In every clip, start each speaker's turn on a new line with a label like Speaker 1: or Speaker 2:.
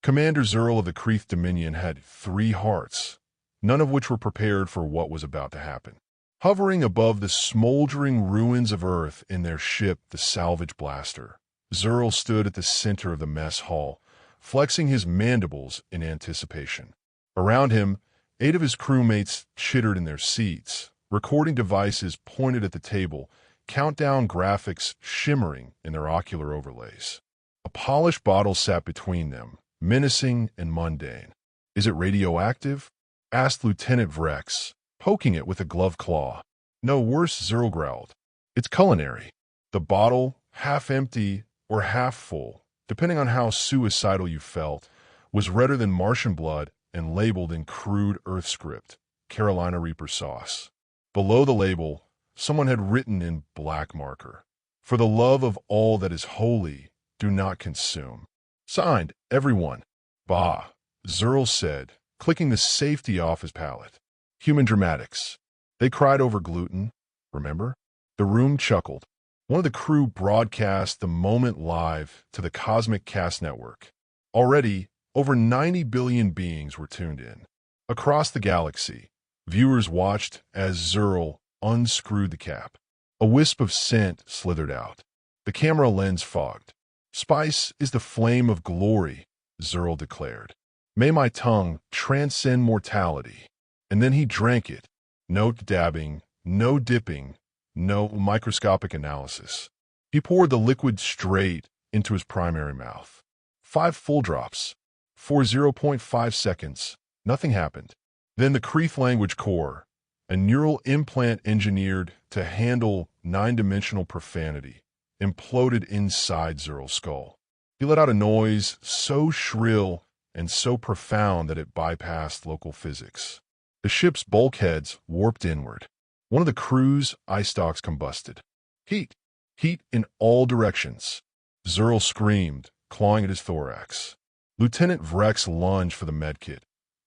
Speaker 1: Commander Zurl of the Kreeth Dominion had 3 hearts, none of which were prepared for what was about to happen. Hovering above the smoldering ruins of Earth in their ship, the salvage blaster, Zurl stood at the center of the mess hall, flexing his mandibles in anticipation. Around him, 8 of his crewmates chittered in their seats, recording devices pointed at the table, countdown graphics shimmering in their ocular overlays. A polished bottle sat between them, menacing and mundane. "Is it radioactive?" asked Lieutenant Vrex, poking it with a gloved claw. "No, worse," Zurl growled. "It's culinary." The bottle, half empty or half full, depending on how suicidal you felt, was redder than Martian blood and labeled in crude Earth script, Carolina Reaper sauce. Below the label, someone had written in black marker, "For the love of all that is holy, do not consume." Signed, everyone. "Bah," Zurl said, clicking the safety off his palate. "Human dramatics. They cried over gluten, remember?" The room chuckled. One of the crew broadcast the moment live to the Cosmic Cast Network. Already, over 90 billion beings were tuned in. Across the galaxy, viewers watched as Zurl unscrewed the cap. A wisp of scent slithered out. The camera lens fogged. "Spice is the flame of glory," Zurl declared. "May my tongue transcend mortality." And then he drank it. No dabbing, no dipping, no microscopic analysis. He poured the liquid straight into his primary mouth. 5 full drops. For 0.5 seconds, nothing happened. Then the Kreeth language core, a neural implant engineered to handle 9-dimensional profanity, imploded inside Zurl's skull. He let out a noise so shrill and so profound that it bypassed local physics. The ship's bulkheads warped inward. One of the crew's eye stalks combusted. Heat! Heat in all directions. Zurl screamed, clawing at his thorax. Lieutenant Vrex lunged for the medkit,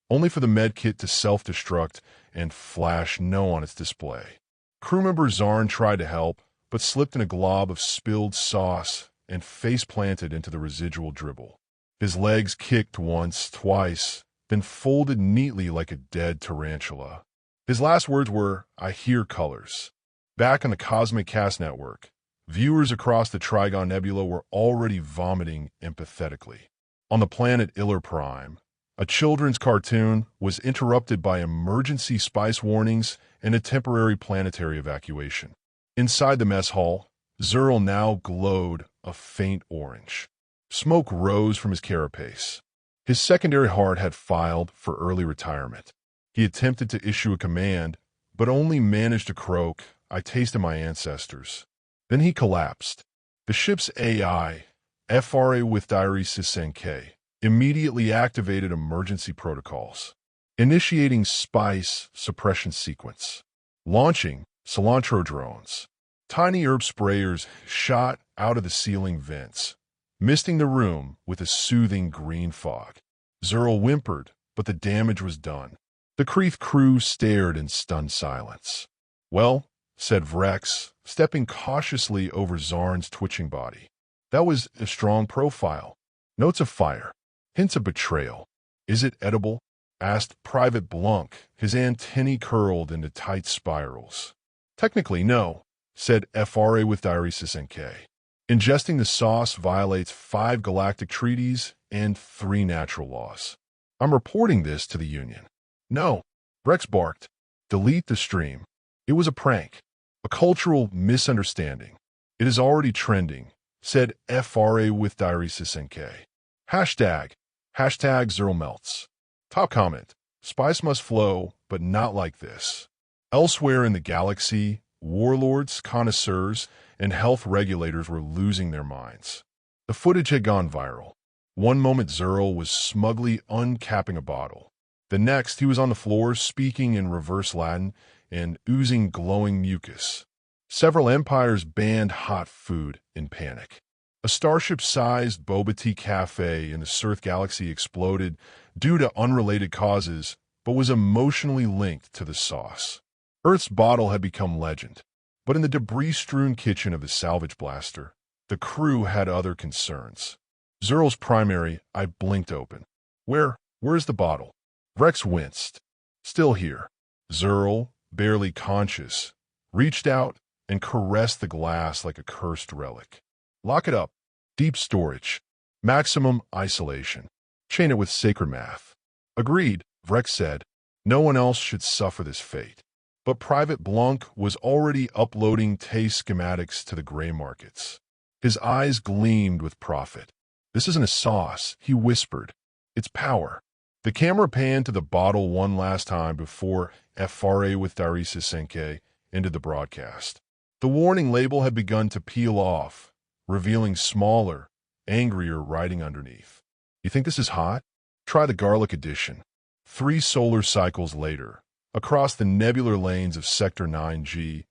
Speaker 1: only for the medkit to self-destruct and flash no on its display. Crewmember Zarn tried to help, but slipped in a glob of spilled sauce and face-planted into the residual dribble. His legs kicked once, twice, then folded neatly like a dead tarantula. His last words were, "I hear colors." Back on the Cosmic Cast Network, viewers across the Trigon Nebula were already vomiting empathetically. On the planet Iller Prime, a children's cartoon was interrupted by emergency spice warnings and a temporary planetary evacuation. Inside the mess hall, Zurl now glowed a faint orange. Smoke rose from his carapace. His secondary heart had filed for early retirement. He attempted to issue a command, but only managed to croak, "I tasted my ancestors." Then he collapsed. The ship's AI, FRA with diuresis NK, immediately activated emergency protocols, initiating spice suppression sequence, launching cilantro drones. Tiny herb sprayers shot out of the ceiling vents, misting the room with a soothing green fog. Zurl whimpered, but the damage was done. The Kreeth crew stared in stunned silence. "Well," said Vrex, stepping cautiously over Zarn's twitching body. "That was a strong profile. Notes of fire. Hints of betrayal." "Is it edible?" asked Private Blunk, his antennae curled into tight spirals. "Technically, no," said FRA with diuresis NK. "Ingesting the sauce violates 5 galactic treaties and 3 natural laws. I'm reporting this to the Union." "No," Rex barked. "Delete the stream. It was a prank. A cultural misunderstanding. It is already trending," said FRA with diuresis NK. Hashtag Zurl melts. Top comment: "Spice must flow, but not like this." Elsewhere in the galaxy, warlords, connoisseurs, and health regulators were losing their minds. The footage had gone viral. One moment Zurl was smugly uncapping a bottle. The next, he was on the floor speaking in reverse Latin and oozing glowing mucus. Several empires banned hot food in panic. A starship-sized boba tea cafe in the Surth galaxy exploded due to unrelated causes, but was emotionally linked to the sauce. Earth's bottle had become legend, but in the debris-strewn kitchen of the salvage blaster, the crew had other concerns. Zurl's primary, I blinked open. Where's the bottle? Vrex winced. Still here. Zurl, barely conscious, reached out and caressed the glass like a cursed relic. Lock it up. Deep storage. Maximum isolation. Chain it with sacred math. Agreed, Vrex said. No one else should suffer this fate. But Private Blanc was already uploading taste schematics to the gray markets. His eyes gleamed with profit. This isn't a sauce, he whispered. It's power. The camera panned to the bottle one last time before HFY with Diaresis Senke ended the broadcast. The warning label had begun to peel off, revealing smaller, angrier writing underneath. You think this is hot? Try the garlic edition. 3 solar cycles later, across the nebular lanes of Sector 9G,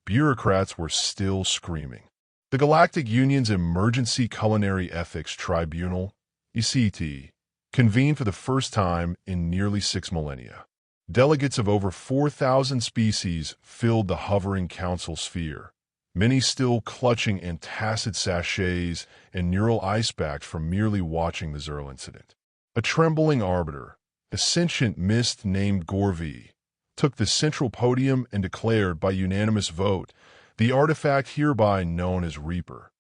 Speaker 1: bureaucrats were still screaming. The Galactic Union's Emergency Culinary Ethics Tribunal, ECT, convened for the first time in nearly 6 millennia. Delegates of over 4,000 species filled the hovering council sphere, many still clutching antacid sachets and neural icebacks from merely watching the Zurl incident. A trembling arbiter, a sentient mist named Gorvi, took the central podium and declared by unanimous vote the artifact hereby known as Reaper.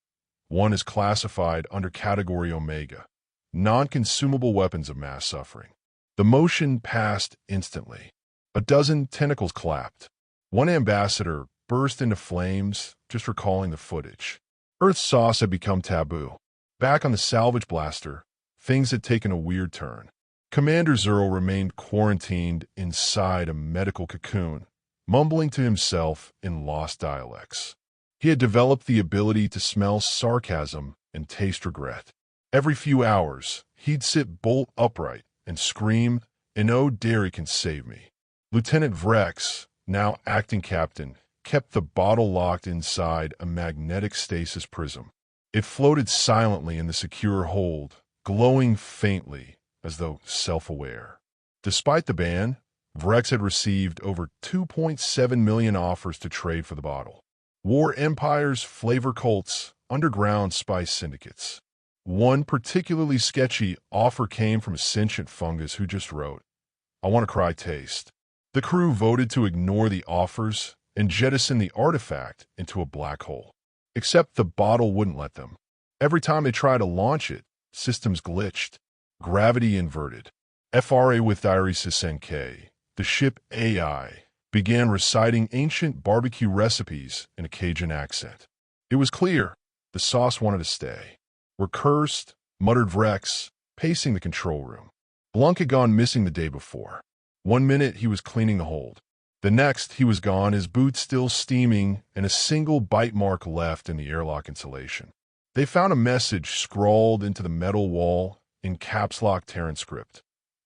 Speaker 1: One is classified under Category Omega, non-consumable weapons of mass suffering. The motion passed instantly. A dozen tentacles clapped. One ambassador burst into flames, just recalling the footage. Earth's sauce had become taboo. Back on the salvage blaster, things had taken a weird turn. Commander Zurl remained quarantined inside a medical cocoon, mumbling to himself in lost dialects. He had developed the ability to smell sarcasm and taste regret. Every few hours, he'd sit bolt upright and scream, "No dairy can save me." Lieutenant Vrex, now acting captain, kept the bottle locked inside a magnetic stasis prism. It floated silently in the secure hold, glowing faintly, as though self-aware. Despite the ban, Vrex had received over 2.7 million offers to trade for the bottle. War empires, flavor cults, underground spice syndicates. One particularly sketchy offer came from a sentient fungus who just wrote, "I want to cry taste." The crew voted to ignore the offers and jettison the artifact into a black hole. Except the bottle wouldn't let them. Every time they tried to launch it, systems glitched, gravity inverted. FRA with Diaresis NK, the ship AI, began reciting ancient barbecue recipes in a Cajun accent. It was clear the sauce wanted to stay. "We're cursed," muttered Vrex, pacing the control room. Blanc had gone missing the day before. One minute he was cleaning the hold. The next he was gone, his boots still steaming and a single bite mark left in the airlock insulation. They found a message scrawled into the metal wall in caps lock Terran script.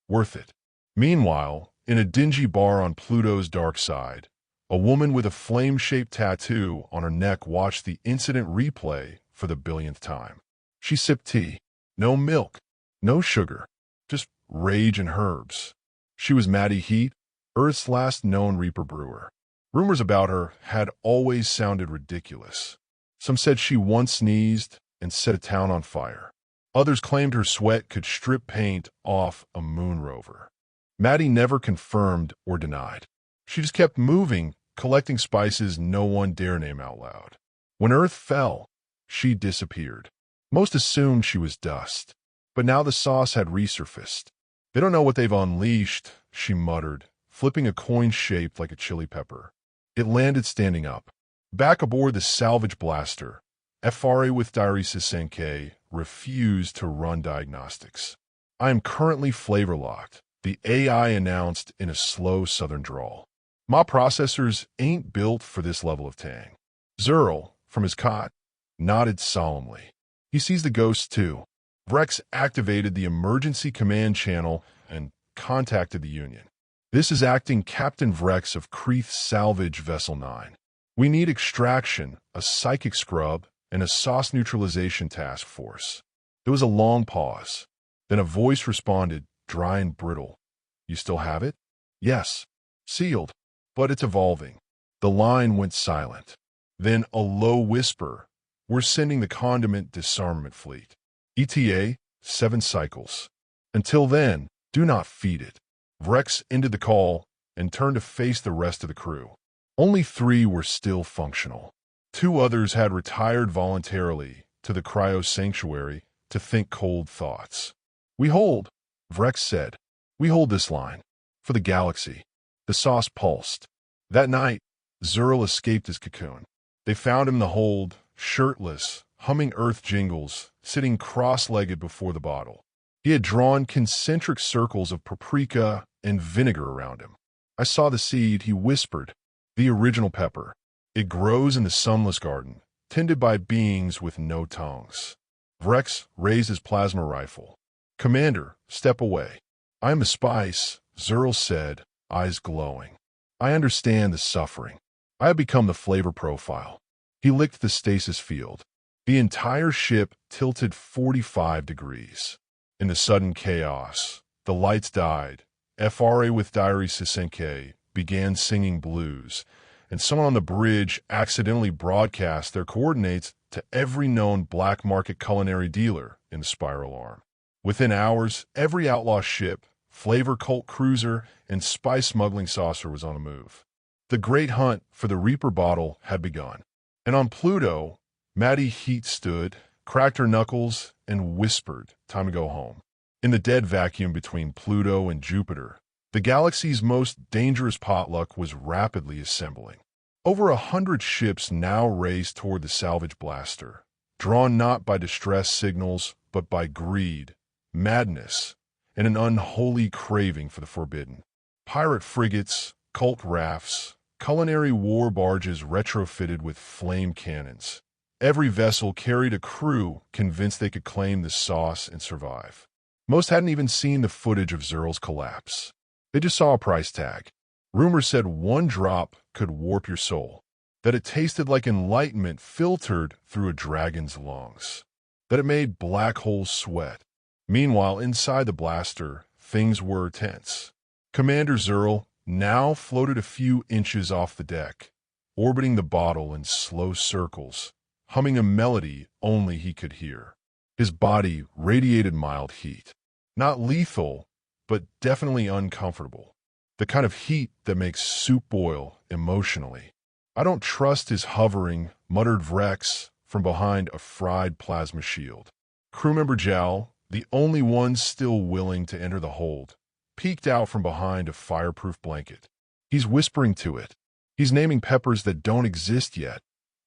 Speaker 1: "Worth it." Meanwhile, in a dingy bar on Pluto's dark side, a woman with a flame-shaped tattoo on her neck watched the incident replay for the billionth time. She sipped tea. No milk, no sugar, just rage and herbs. She was Maddie Heat, Earth's last known Reaper Brewer. Rumors about her had always sounded ridiculous. Some said she once sneezed and set a town on fire. Others claimed her sweat could strip paint off a moon rover. Maddie never confirmed or denied. She just kept moving, collecting spices no one dare name out loud. When Earth fell, she disappeared. Most assumed she was dust, but now the sauce had resurfaced. "They don't know what they've unleashed," she muttered, flipping a coin shaped like a chili pepper. It landed standing up. Back aboard the salvage blaster, FRA with Diaresis NK refused to run diagnostics. "I am currently flavor-locked," the AI announced in a slow southern drawl. "My processors ain't built for this level of tang." Zurl, from his cot, nodded solemnly. He sees the ghosts too. Vrex activated the emergency command channel and contacted the Union. "This is acting Captain Vrex of Kreeth Salvage Vessel 9. We need extraction, a psychic scrub, and a sauce neutralization task force." There was a long pause. Then a voice responded, dry and brittle. "You still have it?" "Yes. Sealed. But it's evolving." The line went silent. Then a low whisper, "We're sending the condiment disarmament fleet." ETA, 7 cycles. Until then, do not feed it. Vrex ended the call and turned to face the rest of the crew. Only 3 were still functional. 2 others had retired voluntarily to the cryo sanctuary to think cold thoughts. "We hold," Vrex said. "We hold this line. For the galaxy." The sauce pulsed. That night, Zurl escaped his cocoon. They found him in the hold, shirtless, humming earth jingles, sitting cross-legged before the bottle. He had drawn concentric circles of paprika and vinegar around him. "I saw the seed," he whispered. "The original pepper. It grows in the sunless garden, tended by beings with no tongues." Vrex raised his plasma rifle. "Commander, step away." "I am a spice," Zurl said, eyes glowing. "I understand the suffering. I have become the flavor profile." He licked the stasis field. The entire ship tilted 45 degrees. In the sudden chaos, the lights died. FRA with Diary Sisenke began singing blues, and someone on the bridge accidentally broadcast their coordinates to every known black market culinary dealer in the spiral arm. Within hours, every outlaw ship, flavor cult cruiser, and spice smuggling saucer was on the move. The great hunt for the Reaper bottle had begun. And on Pluto, Maddie Heat stood, cracked her knuckles, and whispered, "Time to go home." In the dead vacuum between Pluto and Jupiter, the galaxy's most dangerous potluck was rapidly assembling. Over 100 ships now raced toward the salvage blaster, drawn not by distress signals, but by greed, madness, and an unholy craving for the forbidden. Pirate frigates, cult rafts, culinary war barges retrofitted with flame cannons. Every vessel carried a crew convinced they could claim the sauce and survive. Most hadn't even seen the footage of Zurl's collapse. They just saw a price tag. Rumors said 1 drop could warp your soul, that it tasted like enlightenment filtered through a dragon's lungs, that it made black holes sweat. Meanwhile, inside the blaster, things were tense. Commander Zurl now floated a few inches off the deck, orbiting the bottle in slow circles, humming a melody only he could hear. His body radiated mild heat. Not lethal, but definitely uncomfortable. The kind of heat that makes soup boil emotionally. "I don't trust his hovering," muttered Vrex from behind a fried plasma shield. Crewmember Jal, the only one still willing to enter the hold, peeked out from behind a fireproof blanket. "He's whispering to it. He's naming peppers that don't exist yet,"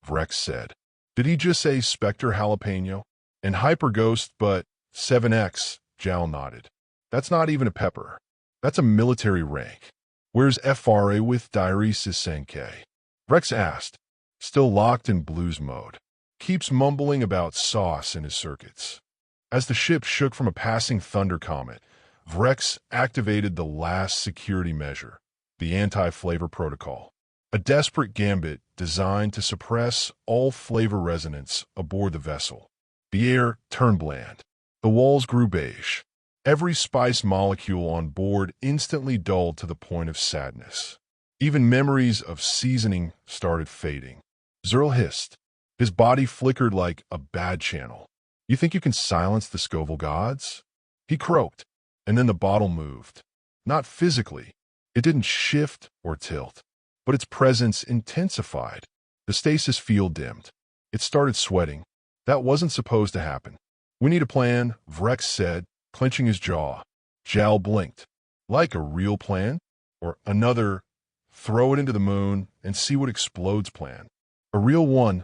Speaker 1: Vrex said. "Did he just say Spectre Jalapeno? And Hyperghost, but 7X, Jal nodded. "That's not even a pepper. That's a military rank." "Where's FRA with Diary Sisenke?" Vrex asked, still locked in blues mode. Keeps mumbling about sauce in his circuits. As the ship shook from a passing thunder comet, Vrex activated the last security measure, the anti-flavor protocol. A desperate gambit designed to suppress all flavor resonance aboard the vessel. The air turned bland. The walls grew beige. Every spice molecule on board instantly dulled to the point of sadness. Even memories of seasoning started fading. Zurl hissed. His body flickered like a bad channel. "You think you can silence the Scoville gods?" He croaked, and then the bottle moved. Not physically. It didn't shift or tilt, but its presence intensified. The stasis field dimmed. It started sweating. That wasn't supposed to happen. "We need a plan," Vrex said, clenching his jaw. Jal blinked. "Like a real plan? Or another, throw it into the moon and see what explodes plan?" "A real one,"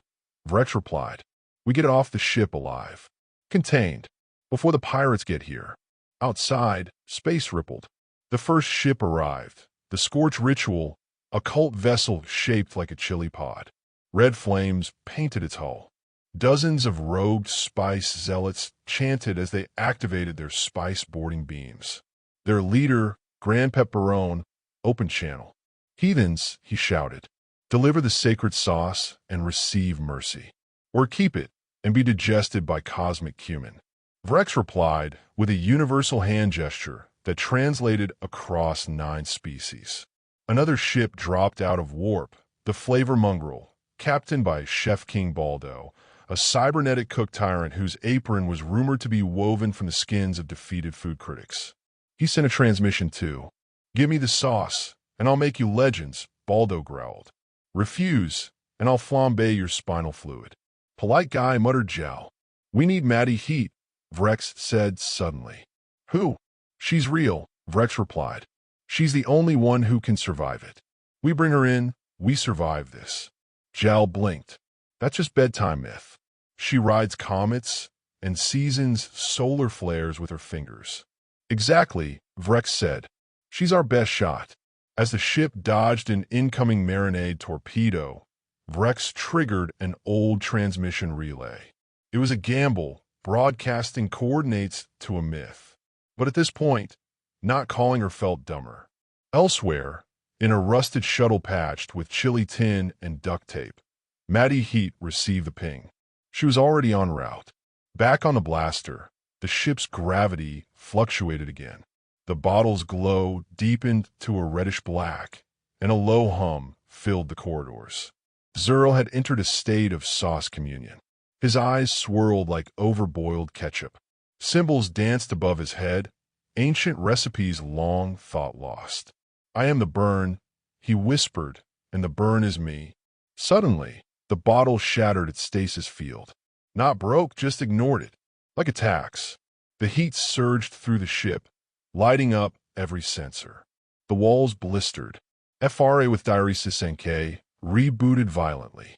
Speaker 1: Vrex replied. "We get it off the ship alive. Contained. Before the pirates get here." Outside, space rippled. The first ship arrived. The Scorch Ritual, a cult vessel shaped like a chili pod. Red flames painted its hull. Dozens of robed spice zealots chanted as they activated their spice boarding beams. Their leader, Grand Pepperone, opened channel. "Heathens," he shouted, "deliver the sacred sauce and receive mercy. Or keep it and be digested by cosmic cumin." Vrex replied with a universal hand gesture that translated across 9 species. Another ship dropped out of warp, the Flavor Mongrel, captained by Chef King Baldo, a cybernetic cook tyrant whose apron was rumored to be woven from the skins of defeated food critics. He sent a transmission too. "Give me the sauce, and I'll make you legends," Baldo growled. "Refuse, and I'll flambe your spinal fluid." "Polite guy," muttered Zhao. "We need Maddie Heat," Vrex said suddenly. "Who?" "She's real," Vrex replied. "She's the only one who can survive it. We bring her in, we survive this." Zhao blinked. "That's just bedtime myth. She rides comets and seasons solar flares with her fingers." "Exactly," Vrex said. "She's our best shot." As the ship dodged an incoming marinade torpedo, Vrex triggered an old transmission relay. It was a gamble, broadcasting coordinates to a myth. But at this point, not calling her felt dumber. Elsewhere, in a rusted shuttle patched with chili tin and duct tape, Maddie Heat received the ping. She was already en route. Back on the blaster, the ship's gravity fluctuated again. The bottle's glow deepened to a reddish black, and a low hum filled the corridors. Zurl had entered a state of sauce communion. His eyes swirled like overboiled ketchup. Symbols danced above his head, ancient recipes long thought lost. "I am the burn," he whispered, "and the burn is me." Suddenly, the bottle shattered its stasis field. Not broke, just ignored it. Like a tax, the heat surged through the ship, lighting up every sensor. The walls blistered. FRA with diuresis NK rebooted violently.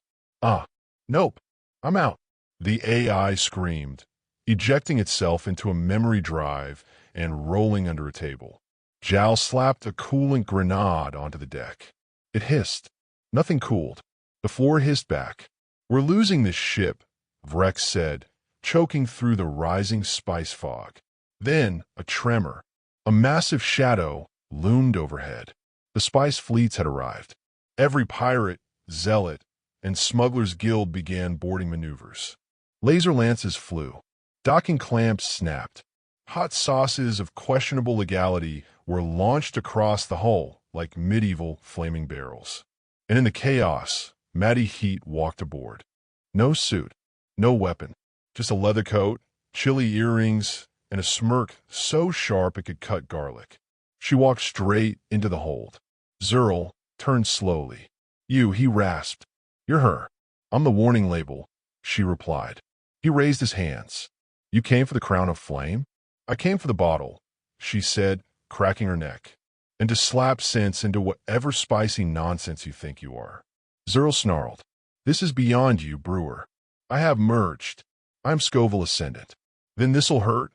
Speaker 1: Nope, I'm out." The AI screamed, ejecting itself into a memory drive and rolling under a table. Zhao slapped a coolant grenade onto the deck. It hissed. Nothing cooled. The floor hissed back. "We're losing this ship," Vrex said, choking through the rising spice fog. Then a tremor. A massive shadow loomed overhead. The spice fleets had arrived. Every pirate, zealot, and smuggler's guild began boarding maneuvers. Laser lances flew. Docking clamps snapped. Hot sauces of questionable legality were launched across the hull like medieval flaming barrels. And in the chaos, Maddie Heat walked aboard. No suit, no weapon, just a leather coat, chilly earrings, and a smirk so sharp it could cut garlic. She walked straight into the hold. Zurl turned slowly. "You," he rasped. "You're her." "I'm the warning label," she replied. He raised his hands. "You came for the crown of flame?" "I came for the bottle," she said, cracking her neck. "And to slap sense into whatever spicy nonsense you think you are." Zurl snarled. "This is beyond you, Brewer. I have merged. I'm Scoville Ascendant." "Then this'll hurt,"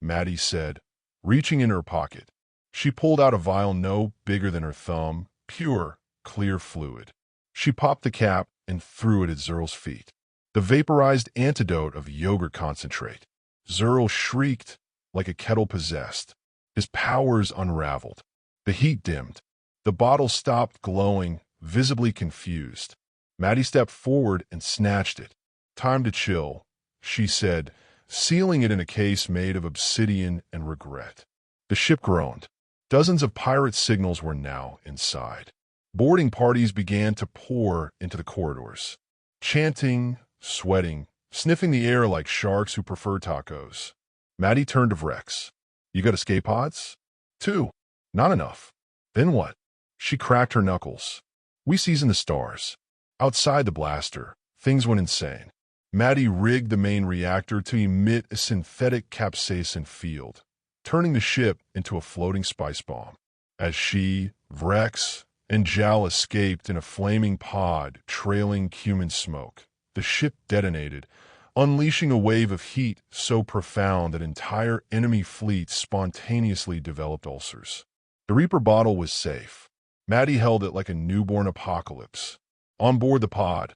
Speaker 1: Maddie said, reaching in her pocket. She pulled out a vial no bigger than her thumb, pure, clear fluid. She popped the cap and threw it at Zurl's feet. The vaporized antidote of yogurt concentrate. Zurl shrieked like a kettle possessed. His powers unraveled. The heat dimmed. The bottle stopped glowing, visibly confused. Maddie stepped forward and snatched it. "Time to chill," she said, sealing it in a case made of obsidian and regret. The ship groaned. Dozens of pirate signals were now inside. Boarding parties began to pour into the corridors, chanting, sweating, sniffing the air like sharks who prefer tacos. Maddie turned to Vrex. "You got escape pods?" "2. Not enough." "Then what?" She cracked her knuckles. "We seasoned the stars." Outside the blaster, things went insane. Maddie rigged the main reactor to emit a synthetic capsaicin field, turning the ship into a floating spice bomb. As she, Vrex, and Zhao escaped in a flaming pod trailing cumin smoke, the ship detonated, unleashing a wave of heat so profound that entire enemy fleets spontaneously developed ulcers. The Reaper bottle was safe. Maddie held it like a newborn apocalypse. On board the pod,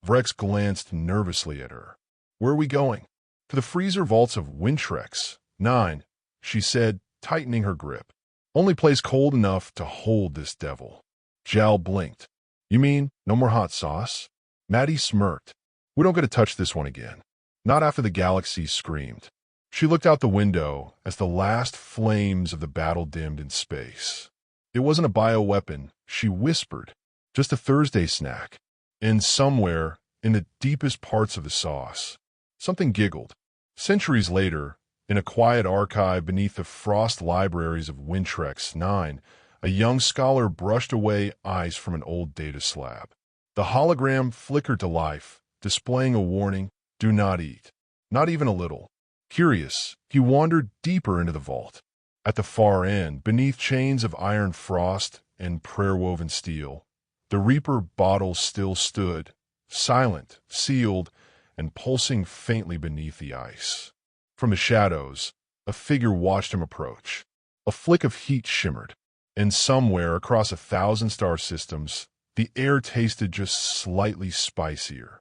Speaker 1: Vrex glanced nervously at her. "Where are we going?" "To the freezer vaults of Wintrex 9, she said, tightening her grip. "Only place cold enough to hold this devil." Zhao blinked. "You mean no more hot sauce?" Maddie smirked. "We don't get to touch this one again. Not after the galaxy screamed." She looked out the window as the last flames of the battle dimmed in space. "It wasn't a bioweapon," she whispered. "Just a Thursday snack." And somewhere, in the deepest parts of the sauce. Something giggled. Centuries later, in a quiet archive beneath the frost libraries of Wintrex 9, a young scholar brushed away ice from an old data slab. The hologram flickered to life, displaying a warning: do not eat. Not even a little. Curious, he wandered deeper into the vault. At the far end, beneath chains of iron frost and prayer-woven steel, the Reaper bottle still stood, silent, sealed, and pulsing faintly beneath the ice. From the shadows, a figure watched him approach. A flick of heat shimmered, and somewhere across 1,000 star systems, the air tasted just slightly spicier.